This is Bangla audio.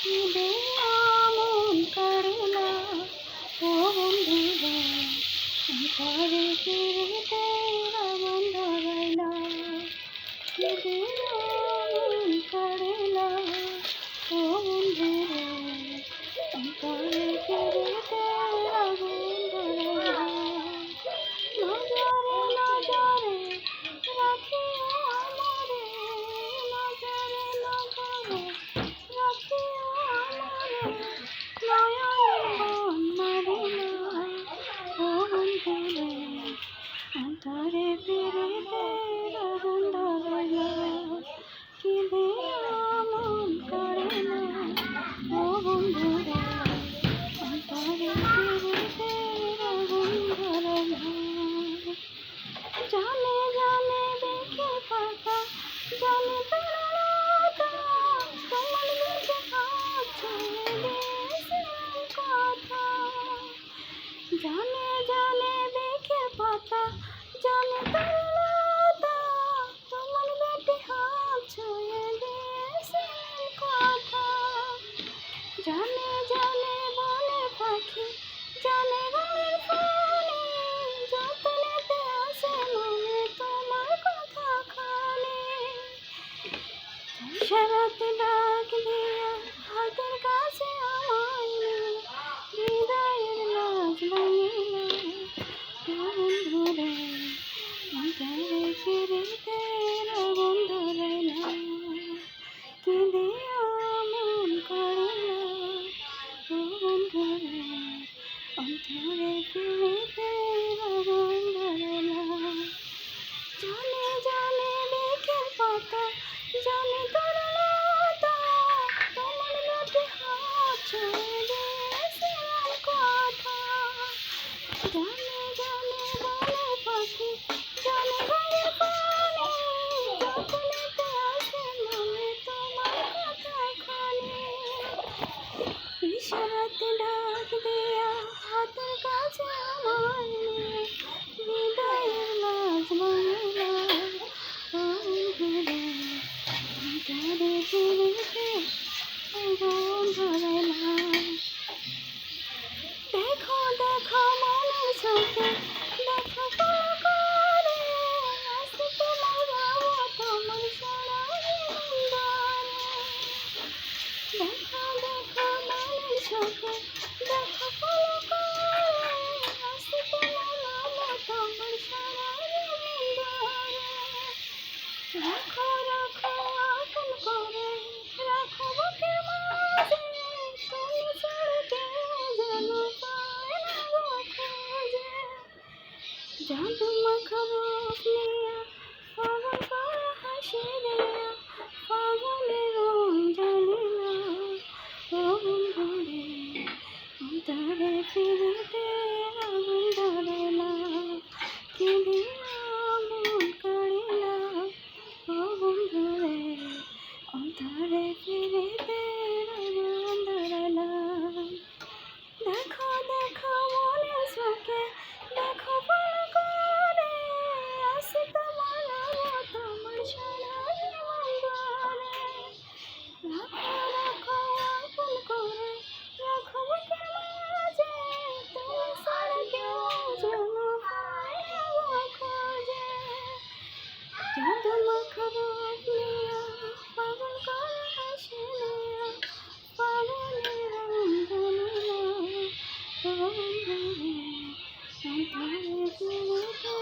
ঈদে আমন করে না ও বন্ধুরা, ঘরে ফিরিতে আগুন ধরে না। ঈদে আমন করে না ও বন্ধুরা, ঘরে ফিরিতে আগুন ধরে না। নজরে নজরে রাখিও আমারে, নজরে নজরে রাখিও আমারে, নয়নের বন্যারে না ও বন্ধুরে, অন্তরে ফিরিতে আগুন ধরে না। ঈদে আমন করে না ও বন্ধুরে, অন্তরে ফিরিতে আগুন ধরে না। জানে জানে দেখে পাতা, জানে তরলতা, তোমার বুকে হাত ছুঁয়ে দিয়েছিলাম কথা। জানে জানে দেখে পাতা, জানে তরলতা, তোমার বুকে হাত ছুঁয়ে দিয়েছিলাম কথা। জানে জানে বলে পাখি, জানে গানের পানি, যতনেতে আসে মনে তোমার কথা খানি। সারাতে ডাক দিয়া হাতের কাছে আমায় নিয়ে, হৃদয়ের লাজ ভাঙিলা ও বন্ধুরে, অন্তরে ফিরিতে আগুন ধরে না। ঈদে আমন করে না ও বন্ধুরে, অন্তরে ফিরিতে আগুন ধরে না। জানে জানে দেখে পাতা, জানে তরলতা, তোমার বুকে হাত ছুঁয়ে দিয়েছিলাম কথা। জানে জানে বলে পাখি, জানে গানের পানি, যতনেতে আসে মনে তোমার কথা খানি। ইশারাতে ডাক দিয়া হাতের কাছে আমায় নিয়ে, হৃদয়ের লাজ ভাঙিলা ও বন্ধুরে, অন্তরে ফিরিতে আগুন ধরে না। দেখো দেখো মনের চোখে, দেখো পলকে আসে তোমার বাবা, তোমার সোনালি মুন্ডারে। দেখো দেখো মনের চোখে, দেখো পলকে আসে তোমার বাবা, তোমার সোনালি মুন্ডারে। রাখো রাখো আপন করে, রাখো বুকের মাঝে, তুমি ছাড়া কেউ যেন পায় না গো খুঁজে। জাদু মাখা রূপ নিয়া, পাগল করা হাসি দিয়া, পাগলের রং জ্বালিলা ও বন্ধুরে, অন্তরে ফিরিতে আগুন ধরে না। ঈদে আমন করে না ও বন্ধুরে, অন্তরে ফিরিতে আগুন ধরে না। দেখো দেখো মনের চোখে, দেখো পলকে আসে তোমার বাবা, তোমার সোনালি মুন্ডারে। রাখো রাখো আপন করে, রাখো বুকের মাঝে, তুমি ছাড়া কেউ যেন পায় না গো খুঁজে। জাদু মাখা রূপ নিয়া, পাগল করা হাসি দিয়া, পাগলের রং জ্বালিলা ও বন্ধুরে, অন্তরে ফিরিতে